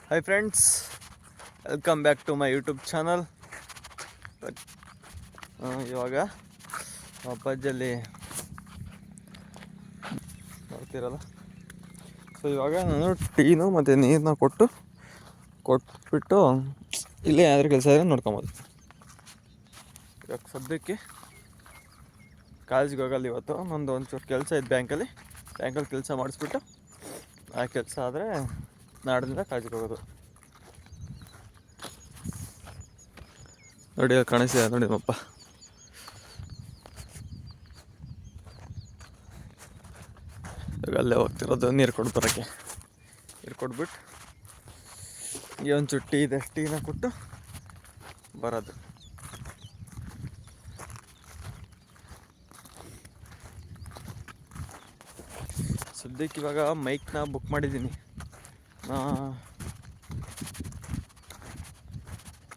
Hi friends, welcome back to my YouTube channel. ಇವಾಗ ಅಪ್ಪಾಜಲ್ಲಿ ನೋಡ್ತಿರಲ್ಲ. So ಇವಾಗ ನಾನು ಟೀನು ಮತ್ತು ನೀರನ್ನ ಕೊಟ್ಬಿಟ್ಟು ಇಲ್ಲೇ ಯಾವ್ದಾದ್ರು ಕೆಲಸ ಇದ್ರೆ ನೋಡ್ಕೊಬೋದು. ಇವಾಗ ಸದ್ಯಕ್ಕೆ ಕಾಲೇಜಿಗೆ ಹೋಗಲ್ಲ ಇವತ್ತು. ನಂದು ಒಂಚೂರು ಕೆಲಸ ಇತ್ತು ಬ್ಯಾಂಕಲ್ಲಿ ಕೆಲಸ ಮಾಡಿಸ್ಬಿಟ್ಟು ಆ ಕೆಲಸ ಆದರೆ ನಾಡಿಂದ ಕಾಲೇಜಿಗೆ ಹೋಗೋದು. ನೋಡಿ ಕಾಣಿಸಿದೆ ನೋಡಿ ಅಪ್ಪ. ಇವಾಗ ಅಲ್ಲೇ ಹೋಗ್ತಿರೋದು ನೀರು ಕೊಡ್ಬರೋಕ್ಕೆ. ನೀರು ಕೊಟ್ಬಿಟ್ಟು ಈ ಒಂದು ಟೀ ಇದೆ, ಟೀನ ಕೊಟ್ಟು ಬರೋದು. ಸದ್ಯಕ್ಕೆ ಇವಾಗ ಮೈಕ್ನ ಬುಕ್ ಮಾಡಿದ್ದೀನಿ.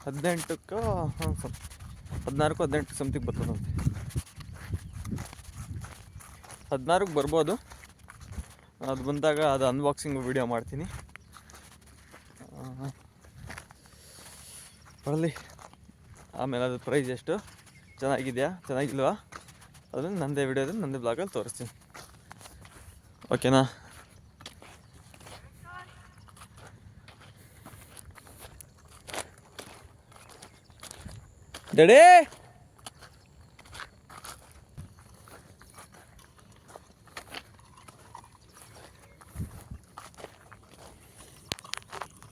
18ಕ್ಕೆ 14-18 ಸಮಥಿಂಗ್ ಬರ್ತದಂತೆ. 16ಕ್ಕೆ ಬರ್ಬೋದು. ಅದು ಬಂದಾಗ ಅದು ಅನ್ಬಾಕ್ಸಿಂಗ್ ವಿಡಿಯೋ ಮಾಡ್ತೀನಿ. ಬರಲಿ. ಆಮೇಲೆ ಅದು ಪ್ರೈಸ್ ಎಷ್ಟು, ಚೆನ್ನಾಗಿದೆಯಾ ಚೆನ್ನಾಗಿಲ್ವಾ ಅದನ್ನು ನನ್ನದೇ ವಿಡಿಯೋದಲ್ಲಿ ನನ್ನದೇ ಬ್ಲಾಗಲ್ಲಿ ತೋರಿಸ್ತೀನಿ. ಓಕೆನಾ? ಡ್ಯಾಡಿ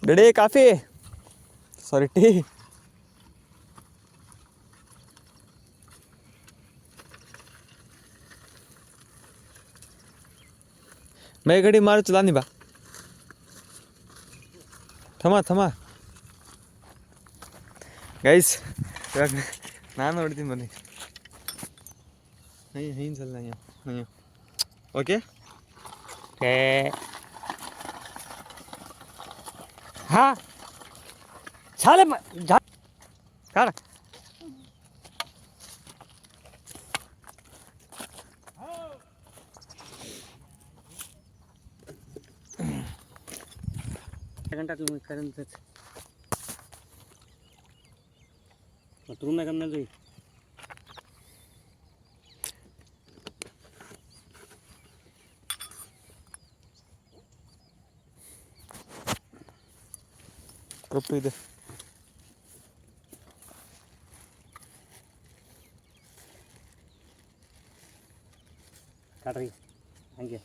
ಡ್ಯಾಡಿ ಕಾಫಿ, ಸಾರಿ ಟೀ. मैं गाड़ी मार चलानी बा. थमा ಗೈಸ್, ಇವಾಗ ನಾನು ನೋಡ್ತೀನಿ ಬನ್ನಿ. नहीं चलना नहीं. ओके हाँ साले काट घंटा तुम करन से रूम में करना गई. ಕಪ್ಪು ಇದೆ. काट रही हंगे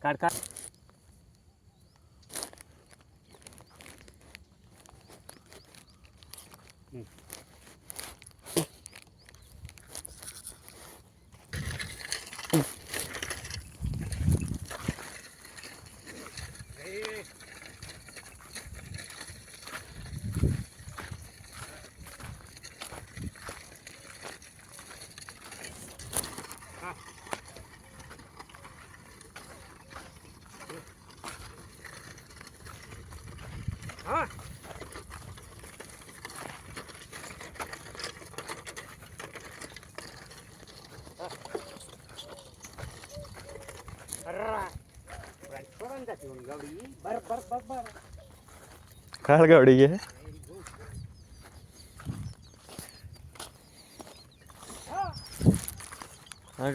काट हाँ ಕಾಲ್ಗಾಡಿಗೆ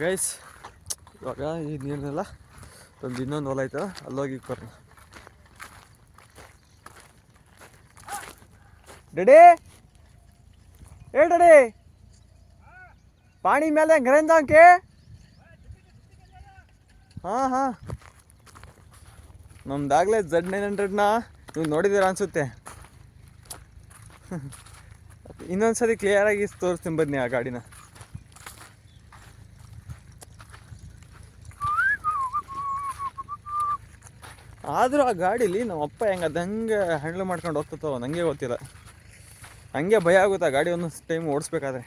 ಗೈಸ್, ಇವಾಗ ಈ ನೀರನ್ನೆಲ್ಲ ಒಂದು ಇನ್ನೊಂದು ಹೊಲ ಐತಲ್ಲ ಅಲ್ಲೋಗಿ ಬರೋಣ. डैडी ए डैडी पानी ಮೇಲೆ ಗರಂಜಾಂಕೆ. ಹಾಂ ನಮ್ದಾಗಲೇ Z900ನ ನೀವು ನೋಡಿದ್ದೀರಾ ಅನಿಸುತ್ತೆ. ಇನ್ನೊಂದ್ಸರಿ ಕ್ಲಿಯರಾಗಿ ತೋರಿಸ್ತೀನಿ ಬನ್ನಿ ಆ ಗಾಡಿನ. ಆದರೂ ಆ ಗಾಡೀಲಿ ನಮ್ಮ ಅಪ್ಪ ಹೆಂಗೆ ಹ್ಯಾಂಡಲ್ ಮಾಡ್ಕೊಂಡು ಹೋಗ್ತೋ ನನಗೆ ಗೊತ್ತಿಲ್ಲ. ಹಂಗೆ ಭಯ ಆಗುತ್ತೆ ಆ ಗಾಡಿ ಒಂದೊಂದು ಟೈಮ್ ಓಡಿಸ್ಬೇಕಾದ್ರೆ.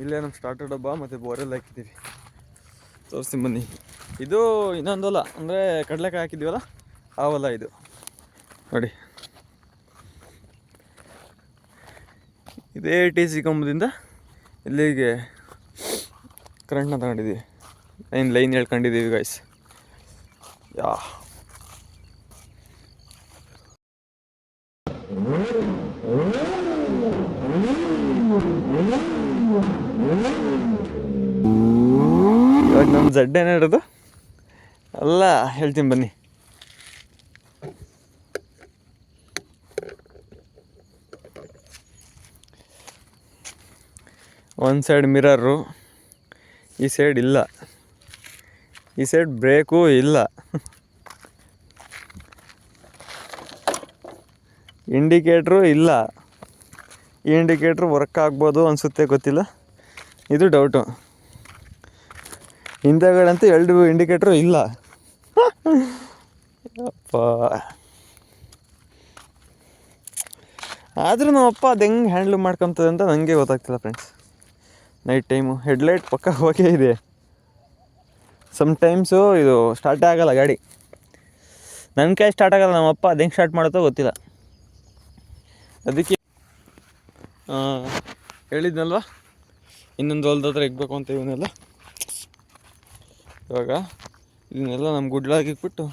ಇಲ್ಲೇ ನಮ್ಮ ಸ್ಟಾರ್ಟರ್ ಡಬ್ಬ ಮತ್ತು ಬೋರೆಲ್ಲ ಹಾಕಿದ್ದೀವಿ. ತೋರಿಸ್ತೀನಿ ಬನ್ನಿ. ಇದು ಇನ್ನೊಂದು ಹೊಲ, ಅಂದರೆ ಕಡಲೆಕಾಯಿ ಹಾಕಿದ್ದೀವಲ್ಲ ಆ ಹೊಲ ಇದು. ನೋಡಿ, ಇದೇ ಟಿ ಸಿ ಕಂಬದಿಂದ ಇಲ್ಲಿಗೆ ಕರೆಂಟ್ನ ತಗೊಂಡಿದ್ದೀವಿ, ಲೈನ್ ಹೇಳ್ಕೊಂಡಿದ್ದೀವಿ ಗೈಸ್. ಯಾ ಇವಾಗ ನಮ್ಮ ಜಡ್ಡೆ ಏನಿರೋದು ಎಲ್ಲ ಹೇಳ್ತೀನಿ ಬನ್ನಿ. ಒಂದು ಸೈಡ್ ಮಿರರು, ಈ ಸೈಡ್ ಇಲ್ಲ, ಈ ಸೈಡ್ ಬ್ರೇಕು ಇಲ್ಲ, ಇಂಡಿಕೇಟ್ರು ಇಲ್ಲ. ಈ ಇಂಡಿಕೇಟ್ರು ವರ್ಕ್ ಆಗ್ಬೋದು ಅನಿಸುತ್ತೆ, ಗೊತ್ತಿಲ್ಲ, ಇದು ಡೌಟು. ಹಿಂದೆಗಡಂತೂ 2 ಇಂಡಿಕೇಟ್ರು ಇಲ್ಲ. ಅಪ್ಪ, ಆದರೂ ನಮ್ಮಪ್ಪ ಅದು ಹೆಂಗೆ ಹ್ಯಾಂಡ್ಲ್ ಮಾಡ್ಕೊತದೆ ಅಂತ ನನಗೆ ಗೊತ್ತಾಗ್ತಿಲ್ಲ ಫ್ರೆಂಡ್ಸ್. ನೈಟ್ ಟೈಮು ಹೆಡ್ಲೈಟ್ ಪಕ್ಕ ಹೋಗೇ ಇದೆ. ಸಮ್ಟೈಮ್ಸು ಇದು ಸ್ಟಾರ್ಟೇ ಆಗೋಲ್ಲ ಗಾಡಿ, ನನ್ನ ಕೈ ಸ್ಟಾರ್ಟ್ ಆಗೋಲ್ಲ, ನಮ್ಮಪ್ಪ ಅದು ಹೆಂಗೆ ಸ್ಟಾರ್ಟ್ ಮಾಡುತ್ತೋ ಗೊತ್ತಿಲ್ಲ. ಅದಕ್ಕೆ ಹೇಳಿದ್ನಲ್ವ, ಇನ್ನೊಂದು ಹೊಲ್ದ ಹತ್ರ ಇಕ್ಬೇಕು ಅಂತ. ಇವನ್ನೆಲ್ಲ ಇವಾಗ ಇದನ್ನೆಲ್ಲ ನಮ್ಮ ಗುಡ್ಲಾಗಿಕ್ಬಿಟ್ಟು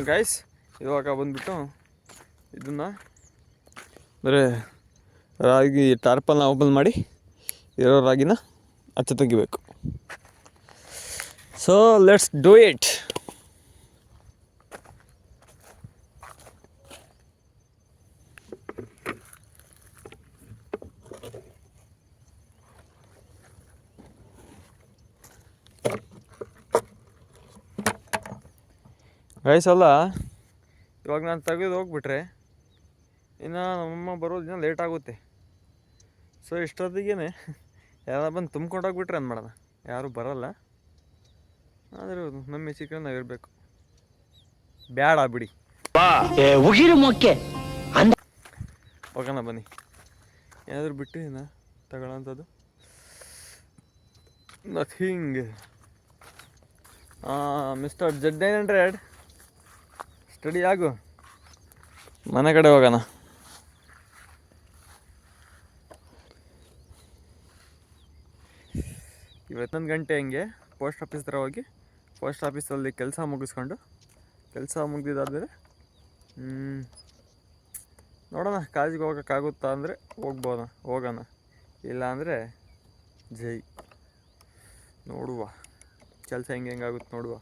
ಗೈಸ್, ಇವಾಗ ಬಂದ್ಬಿಟ್ಟು ಇದನ್ನು ಅಂದರೆ ರಾಗಿ ಟಾರ್ಪಲ್ನ ಓಪನ್ ಮಾಡಿ ಇರೋ ರಾಗಿನ ಹಚ್ಚ ತೆಗಿಬೇಕು. So let's do it. Guys ಅಲ್ಲ, ಇವಾಗ ನಾನು ತೆಗೆದು ಹೋಗ್ಬಿಟ್ರೆ ಇನ್ನು ನಮ್ಮಮ್ಮ ಬರೋದು ದಿನ ಲೇಟ್ ಆಗುತ್ತೆ. ಸೊ ಇಷ್ಟೊತ್ತಿಗೆ ಯಾರು ಬಂದು ತುಂಬ್ಕೊಂಡು ಹೋಗ್ಬಿಟ್ರೆ ಏನು ಮಾಡೋಣ, ಯಾರೂ ಬರೋಲ್ಲ. ಆದರೆ ನಮ್ಮ ಚಿಕನ್ ನಾವು ಇರಬೇಕು, ಬ್ಯಾಡ ಬಿಡಿ, ಹೋಗೋಣ ಬನ್ನಿ. ಏನಾದರೂ ಬಿಟ್ಟು ಏನ ತಗೊಳ್ಳೋಂಥದ್ದು ನಥಿಂಗ್. ಮಿಸ್ಟರ್ Z900 ಸ್ಟಡಿ ಆಗು, ಮನೆ ಕಡೆ ಹೋಗೋಣ. ಇವತ್ತೊಂದು ಗಂಟೆ ಹಂಗೆ ಪೋಸ್ಟ್ ಆಫೀಸ್ ಹತ್ರ ಹೋಗಿ ಪೋಸ್ಟ್ ಆಫೀಸಲ್ಲಿ ಕೆಲಸ ಮುಗಿಸ್ಕೊಂಡು, ಕೆಲಸ ಮುಗಿದಾದ್ಮೇಲೆ ನೋಡೋಣ, ಕಾಲೇಜಿಗೆ ಹೋಗೋಕ್ಕಾಗುತ್ತಾ ಅಂದರೆ ಹೋಗೋಣ, ಇಲ್ಲ ಅಂದರೆ ಜೈ, ನೋಡುವ ಕೆಲಸ ಹೆಂಗಾಗುತ್ತೆ ನೋಡುವ.